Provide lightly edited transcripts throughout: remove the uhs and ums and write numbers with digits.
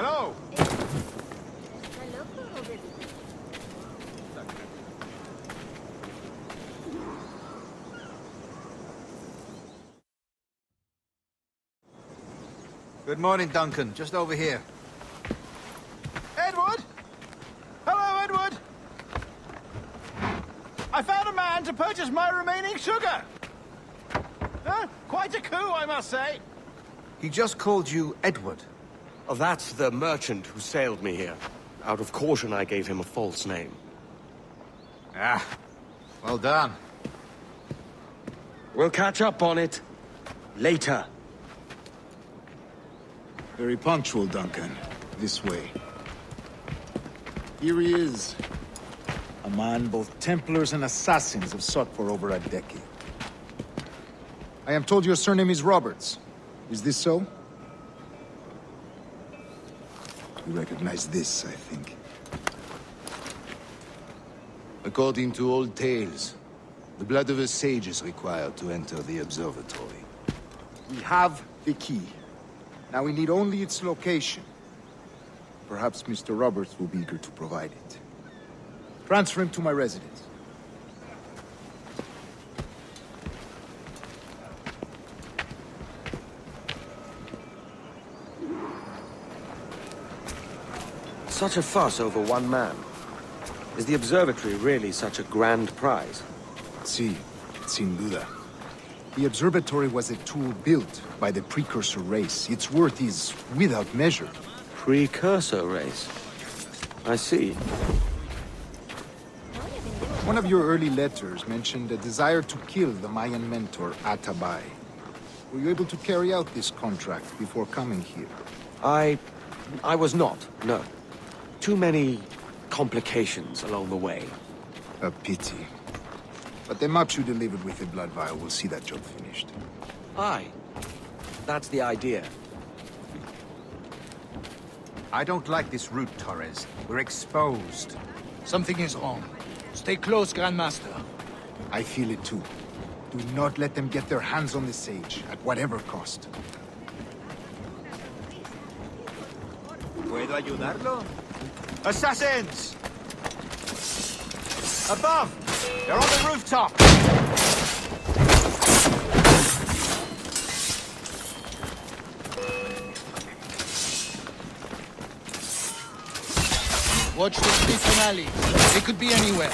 Hello. Good morning, Duncan. Just over here. Edward? Hello, Edward! I found a man to purchase my remaining sugar! Huh? Quite a coup, I must say. He just called you Edward. Oh, that's the merchant who sailed me here. Out of caution, I gave him a false name. Ah, well done. We'll catch up on it later. Very punctual, Duncan. This way. Here he is. A man both Templars and Assassins have sought for over a decade. I am told your surname is Roberts. Is this so? You recognize this, I think. According to old tales, the blood of a sage is required to enter the observatory. We have the key. Now we need only its location. Perhaps Mr. Roberts will be eager to provide it. Transfer him to my residence. Such a fuss over one man. Is the observatory really such a grand prize? Sí, sin duda. The observatory was a tool built by the precursor race. Its worth is without measure. Precursor race. I see. One of your early letters mentioned a desire to kill the Mayan mentor, Atabay. Were you able to carry out this contract before coming here? I was not, no. Too many complications along the way. A pity. But the maps you delivered with the blood vial will see that job finished. Aye. That's the idea. I don't like this route, Torres. We're exposed. Something is wrong. Stay close, Grandmaster. I feel it too. Do not let them get their hands on the sage, at whatever cost. ¿Puedo ayudarlo? Assassins! Above! They're on the rooftop! Watch the streets and alleys. They could be anywhere.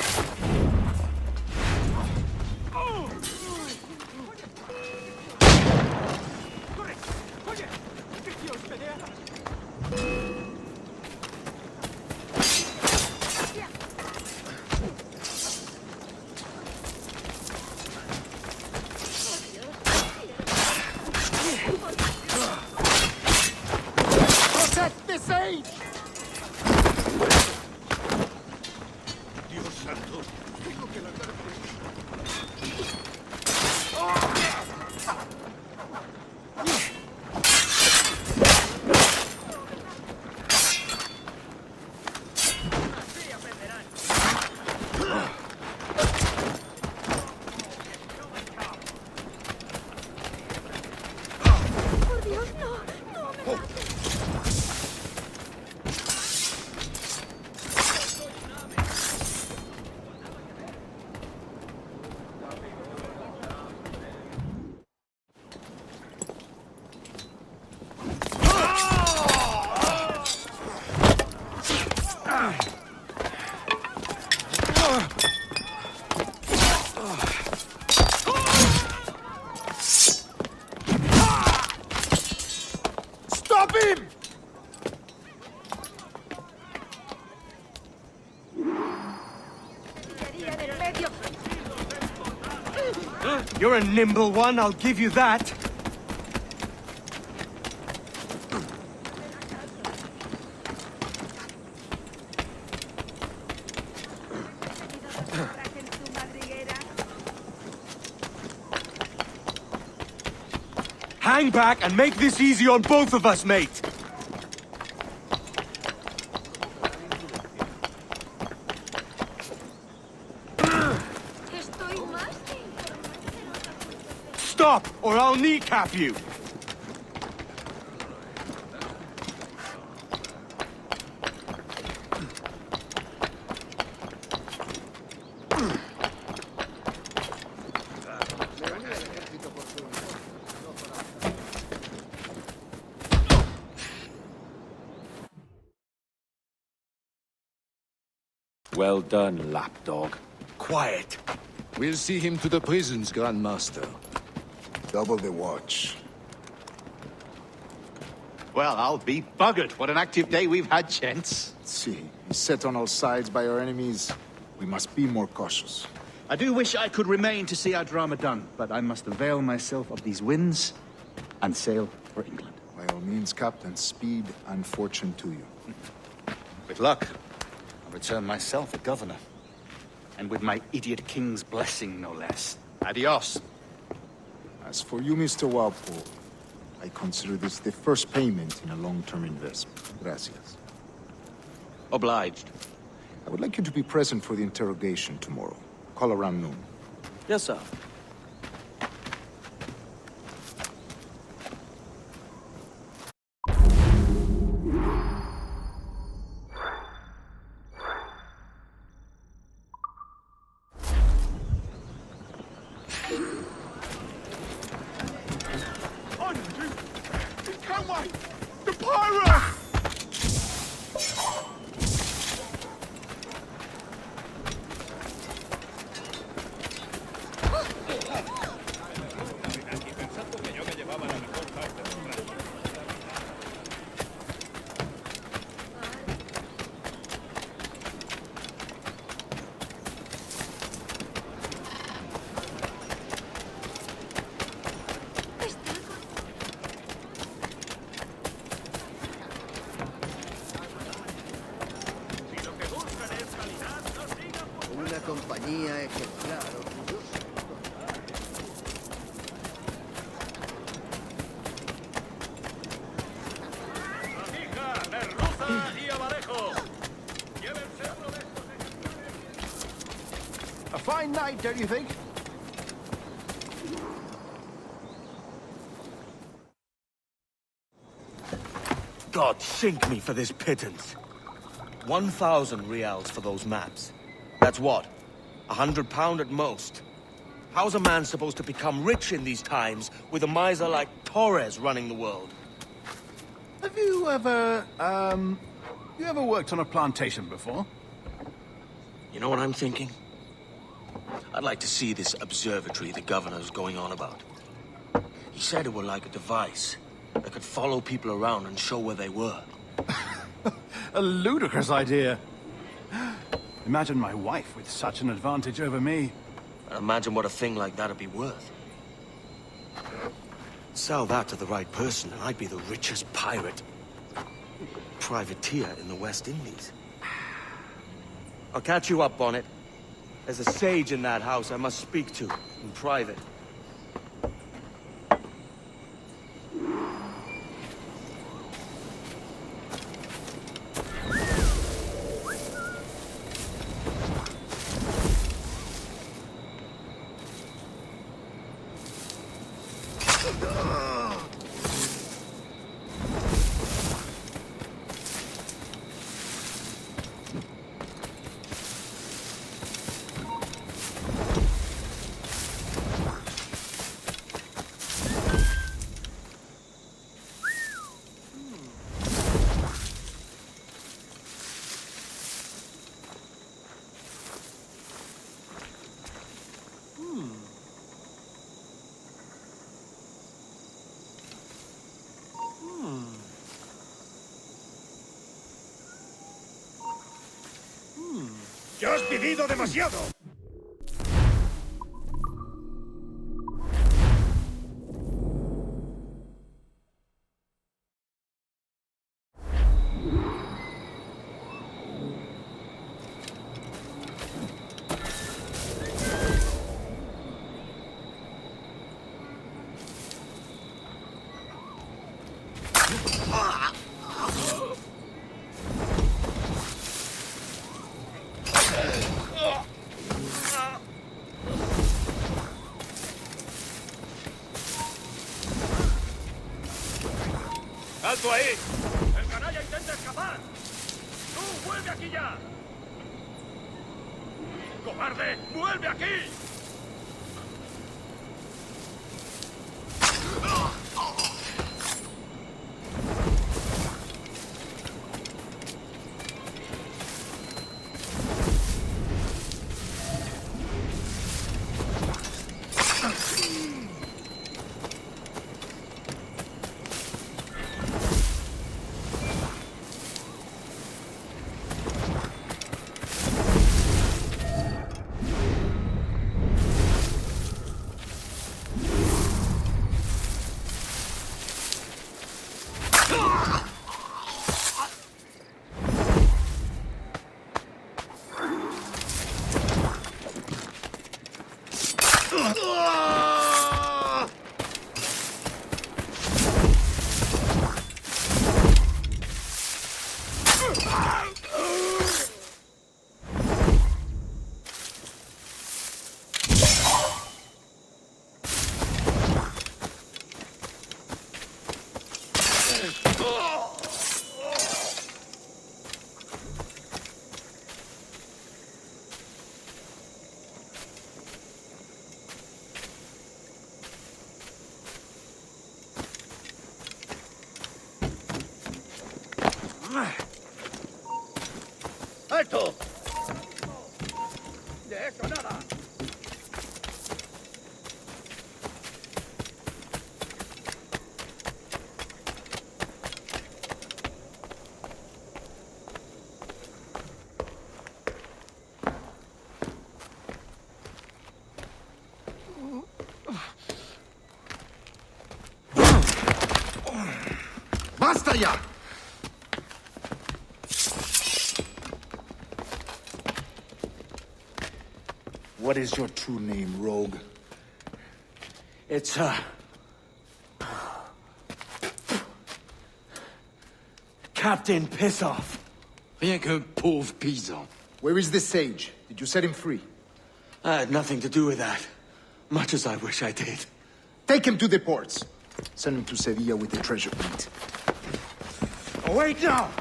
Protect the sage! Stop him! You're a nimble one, I'll give you that. Hang back and make this easy on both of us, mate. Stop, or I'll kneecap you! Well done, lapdog. Quiet. We'll see him to the prisons, Grand Master. Double the watch. Well, I'll be buggered. What an active day we've had, gents. See, he's set on all sides by our enemies. We must be more cautious. I do wish I could remain to see our drama done, but I must avail myself of these winds and sail for England. By all means, Captain, speed and fortune to you. With luck, I'll return myself a governor. And with my idiot king's blessing, no less. Adios. As for you, Mr. Walpole, I consider this the first payment in a long-term investment. Gracias. Obliged. I would like you to be present for the interrogation tomorrow. Call around noon. Yes, sir. Kenway! The pirate! Una compañía ejemplar. A fine night, don't you think? God sink me for this pittance. 1,000 reals for those maps. That's what? £100 at most. How's a man supposed to become rich in these times with a miser like Torres running the world? Have you ever, you ever worked on a plantation before? You know what I'm thinking? I'd like to see this observatory the governor's going on about. He said it were like a device that could follow people around and show where they were. A ludicrous idea. Imagine my wife with such an advantage over me. And imagine what a thing like that'd be worth. Sell that to the right person and I'd be the richest pirate. Privateer in the West Indies. I'll catch you up on it. There's a sage in that house I must speak to in private. ¡Ya has vivido demasiado! ¡Alto ahí! ¡El canalla intenta escapar! ¡Tú, vuelve aquí ya! ¡Cobarde! ¡Vuelve aquí! ¡Alto! De eso nada. ¡Basta ya! What is your true name, rogue? It's, Captain Pissoff. Rien qu'un pauvre paysan. Where is the sage? Did you set him free? I had nothing to do with that. Much as I wish I did. Take him to the ports. Send him to Sevilla with the treasure plate. Oh, wait now!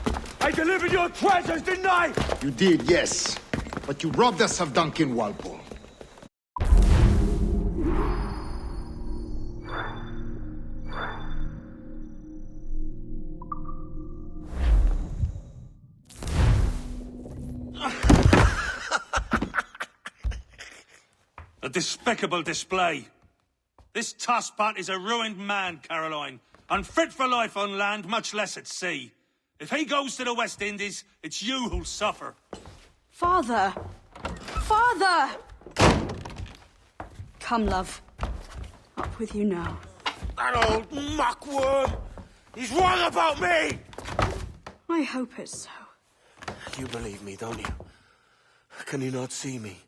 I delivered your treasures, didn't I? You did, yes. But you robbed us of Duncan Walpole. A despicable display. This tosspot is a ruined man, Caroline. Unfit for life on land, much less at sea. If he goes to the West Indies, it's you who'll suffer. Father! Father! Come, love. Up with you now. That old muckworm! He's wrong about me! I hope it's so. You believe me, don't you? Can you not see me?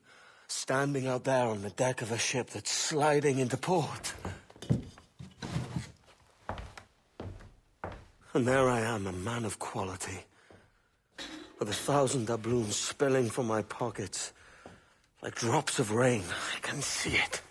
Standing out there on the deck of a ship that's sliding into port. And there I am, a man of quality. With 1,000 doubloons spilling from my pockets. Like drops of rain. I can see it.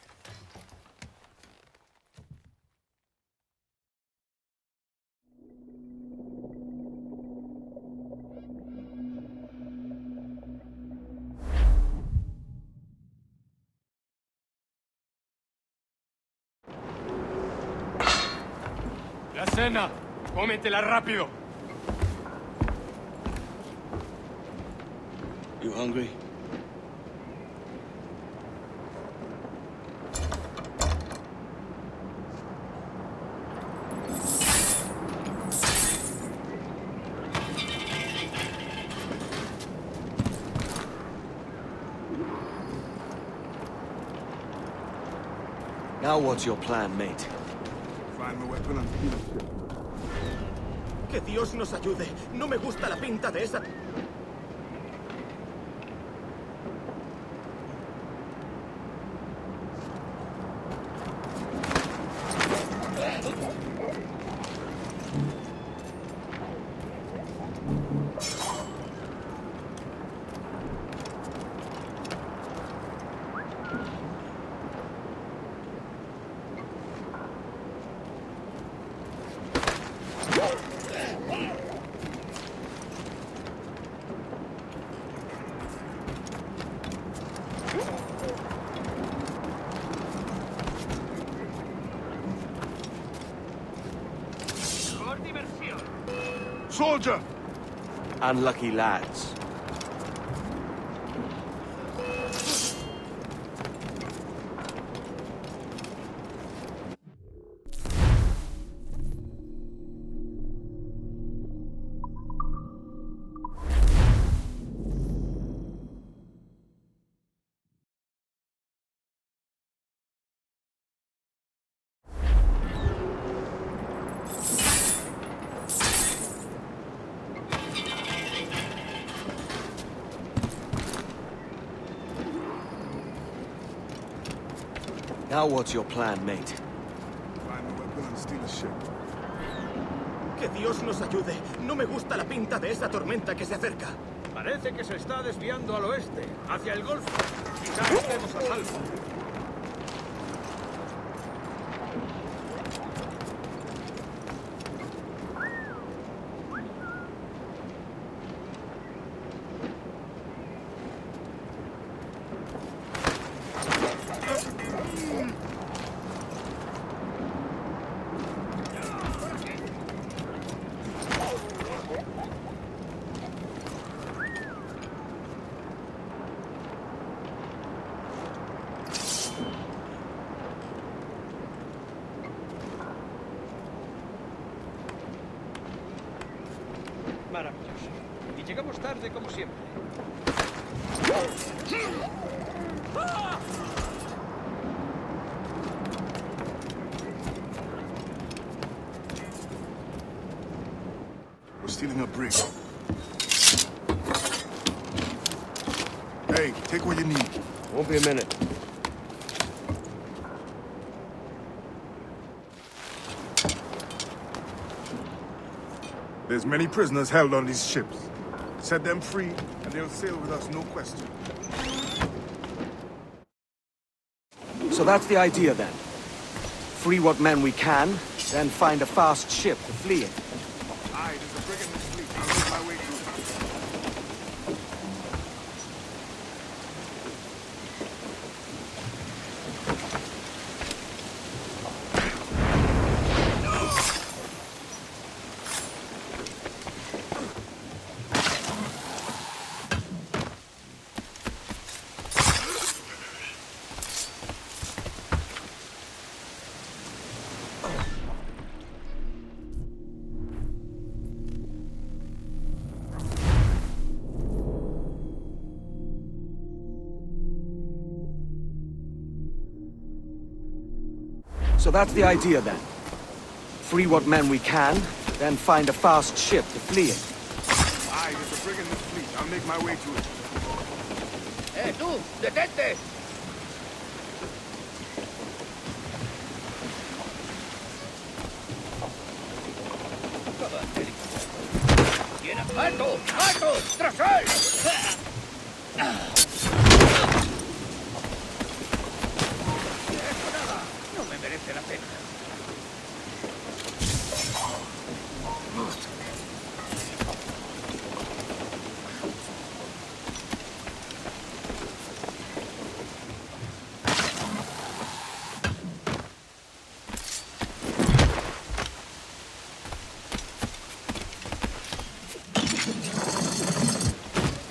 La cena. Cómetela rápido. You hungry? Now what's your plan, mate? Find the weapon and finish it. Que Dios nos ayude. No me gusta la pinta de esa... Soldier! Unlucky lads. Now what's your plan, mate? Find a weapon and steal a ship. Que Dios nos ayude. No me gusta la pinta de esa tormenta que se acerca. Parece que se está desviando al oeste, hacia el Golfo. Quizás estemos a salvo. Maravilloso. Y llegamos tarde como siempre. We're stealing a brig. Hey, take what you need. Won't be a minute. There's many prisoners held on these ships. Set them free, and they'll sail with us, no question. So that's the idea then. Free what men we can, then find a fast ship to flee in. Aye, there's a brig in this fleet. I'll make my way through. So that's the idea then. Free what men we can, then find a fast ship to flee in. Aye, there's a brig in this fleet. I'll make my way to it. Tú! ¡Detente! ¡Alto! ¡Alto! ¡Tras él! No me merece la pena.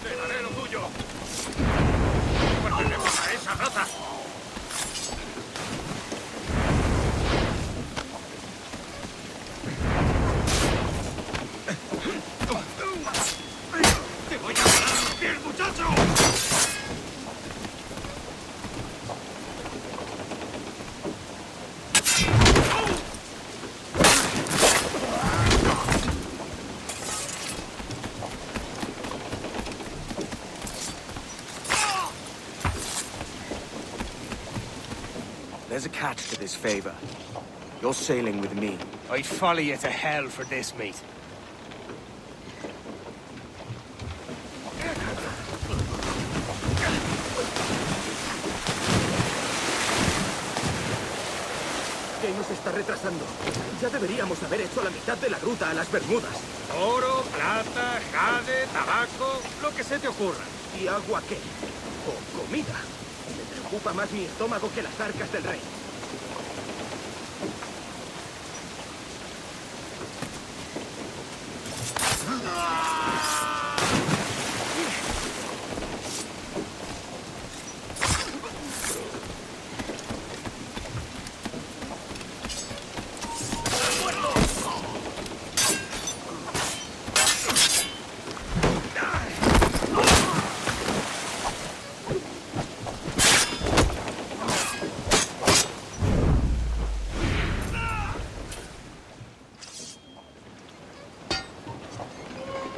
¡Te daré lo tuyo! ¡Guardaremos a esa rata! ¡Te voy a parar los pies, muchacho! There's a catch to this favor. You're sailing with me. I'd follow you to hell for this, mate. ¿Qué nos está retrasando? Ya deberíamos haber hecho la mitad de la ruta a las Bermudas. Oro, plata, jade, tabaco, lo que se te ocurra. ¿Y agua qué? ¿O comida? Me preocupa más mi estómago que las arcas del rey.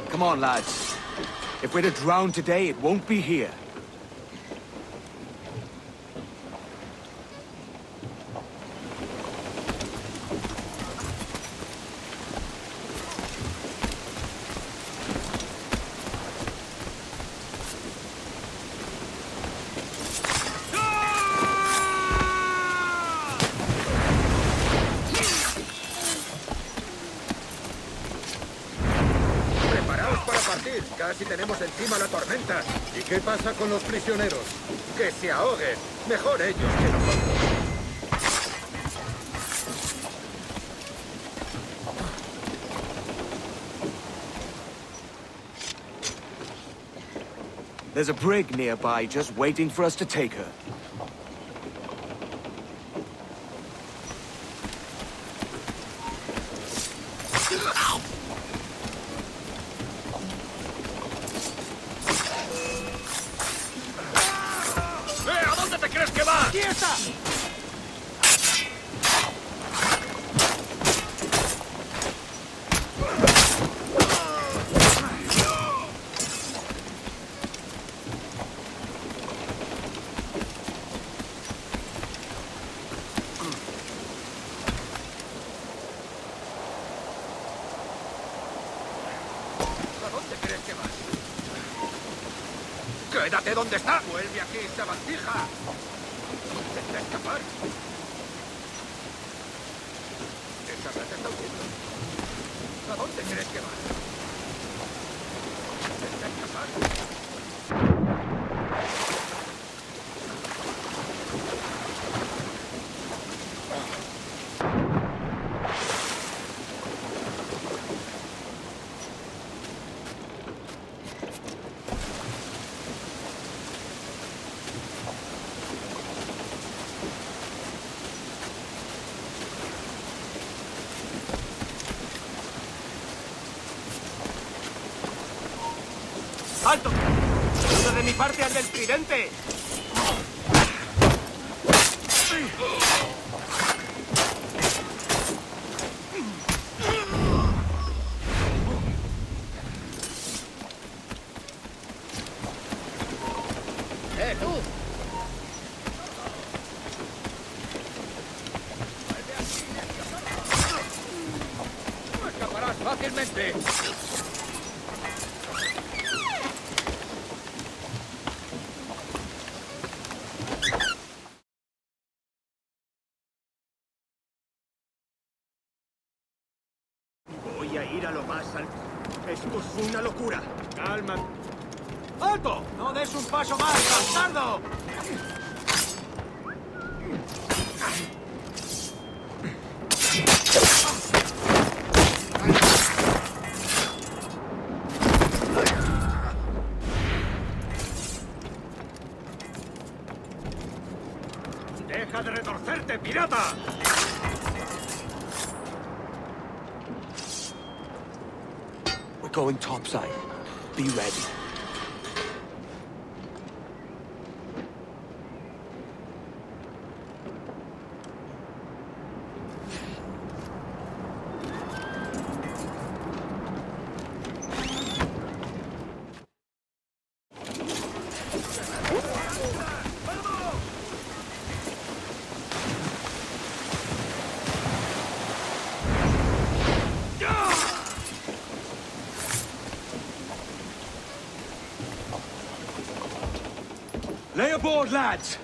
Come on, lads. If we're to drown today, it won't be here. dirá si tenemos encima la tormenta? ¿Y qué pasa con los prisioneros? Que se ahoguen. Mejor ellos que nosotros. There's a brig nearby just waiting for us to take her. ¿A dónde te crees que va? ¡Aquí está! ¡Quédate donde está! ¡Vuelve aquí, sabandija! ¡Intenta escapar! Esa rata está huyendo. ¿A dónde crees que va? ¡Intenta escapar! ¡Alto! ¡Ayuda de mi parte al del tridente! ¡Tú! ¡No escaparás fácilmente! Voy a ir a lo más alto. Esto es una locura. Calma. ¡Alto! ¡No des un paso más, bastardo! ¡Deja de retorcerte, pirata! We're going topside. Be ready. Lay aboard, lads!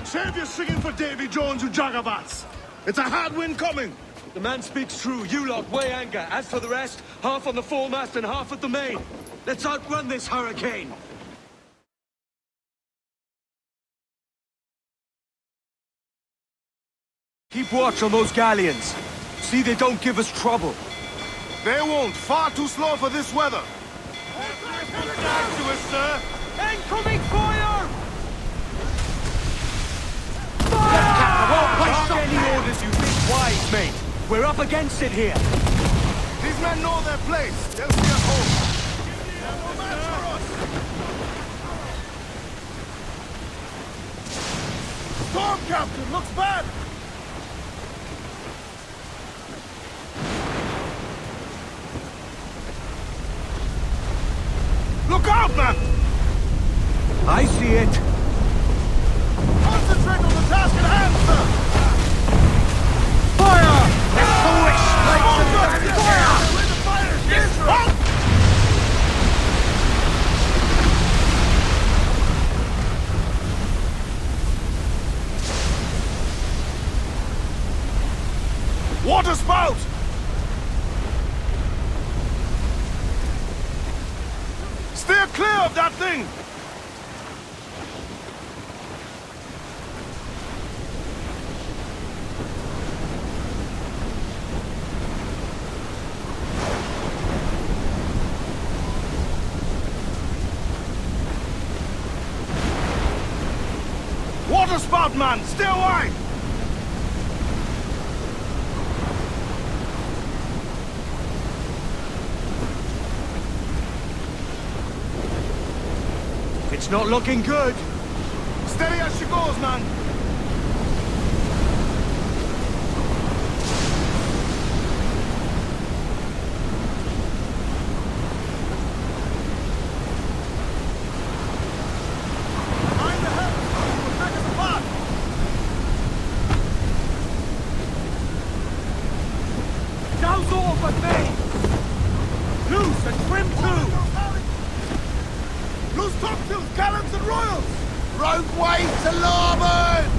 Save your singing for Davy Jones, you jagabats! It's a hard wind coming! The man speaks true. You lot weigh anchor. As for the rest, half on the foremast and half at the main. Let's outrun this hurricane. Keep watch on those galleons. See they don't give us trouble. They won't. Far too slow for this weather. Back to us, sir! Incoming fire! Won't waste any orders, you think wise, mate. We're up against it here. These men know their place. They'll see us home. No match for us. Storm, Captain! Looks bad! Look out, man! I see it. Concentrate on the task at hand, sir! Fire! Let's push! Fire! Where the fire is! Yes, sir! Water spout! clear of that thing! Water spout, man! Stay away! It's not looking good. Steady as she goes, man! Mind the helm! We'll take us apart! Douse all but me! Loose and trim too! Loose topsails, gallants and royals! Roadway to larboard!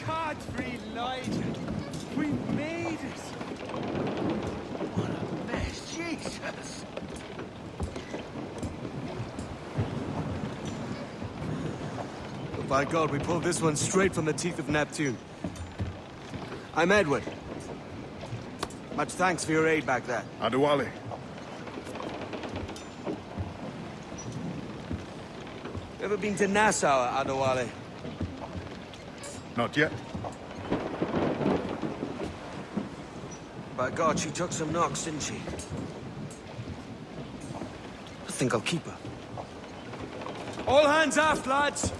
Godfrey Leiden! We made it! What a mess, Jesus! By God, we pulled this one straight from the teeth of Neptune. I'm Edward. Much thanks for your aid back there. Adewale. Ever been to Nassau, Adewale? Not yet. By God, she took some knocks, didn't she? I think I'll keep her. All hands aft, lads!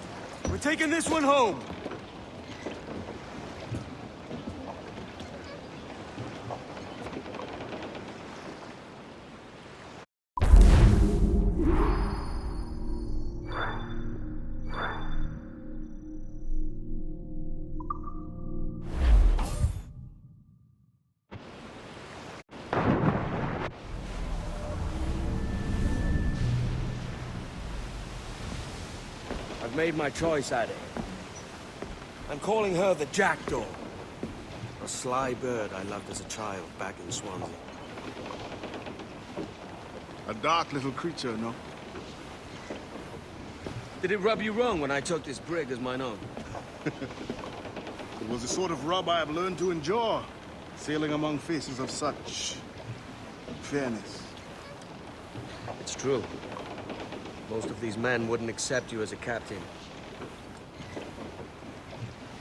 We're taking this one home! I've made my choice, Addy. I'm calling her the Jackdaw. A sly bird I loved as a child back in Swansea. A dark little creature, no? Did it rub you wrong when I took this brig as mine own? It was the sort of rub I have learned to endure, sailing among faces of such fairness. It's true. Most of these men wouldn't accept you as a captain.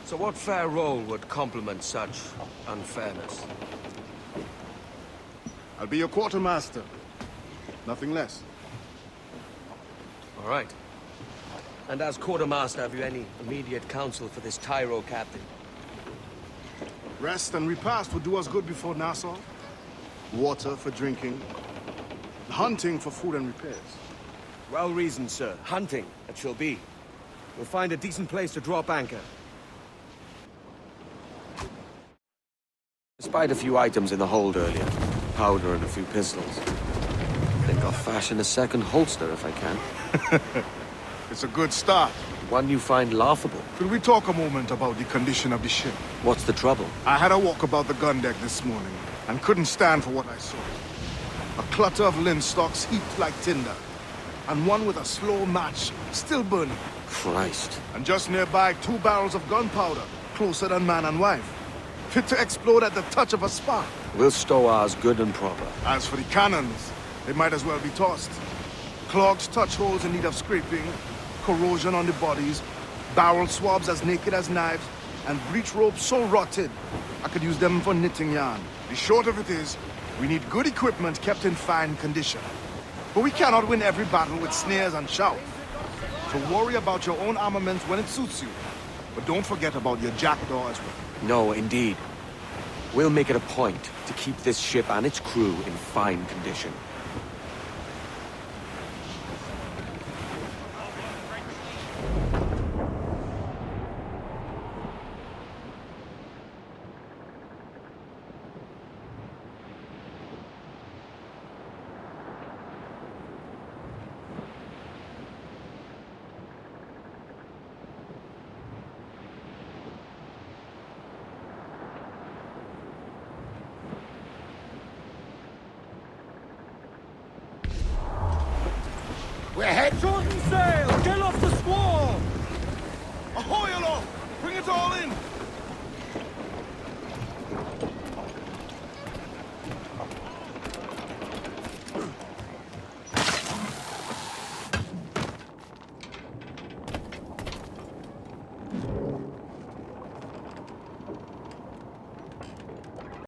So what fair role would complement such unfairness? I'll be your quartermaster. Nothing less. All right. And as quartermaster, have you any immediate counsel for this tyro captain? Rest and repast would do us good before Nassau. Water for drinking. Hunting for food and repairs. Well reasoned, sir. Hunting, it shall be. We'll find a decent place to drop anchor. Despite a few items in the hold earlier, powder and a few pistols, I think I'll fashion a second holster if I can. It's a good start. One you find laughable. Could we talk a moment about the condition of the ship? What's the trouble? I had a walk about the gun deck this morning, and couldn't stand for what I saw. A clutter of linstocks heaped like tinder, and one with a slow match still burning. Christ. And just nearby, 2 barrels of gunpowder, closer than man and wife, fit to explode at the touch of a spark. We'll stow ours good and proper. As for the cannons, they might as well be tossed. Clogged touch holes in need of scraping, corrosion on the bodies, barrel swabs as naked as knives, and breech ropes so rotted, I could use them for knitting yarn. The short of it is, we need good equipment kept in fine condition. But we cannot win every battle with snares and shout. So worry about your own armament when it suits you. But don't forget about your jackdaw as well. No, indeed. We'll make it a point to keep this ship and its crew in fine condition. We're heading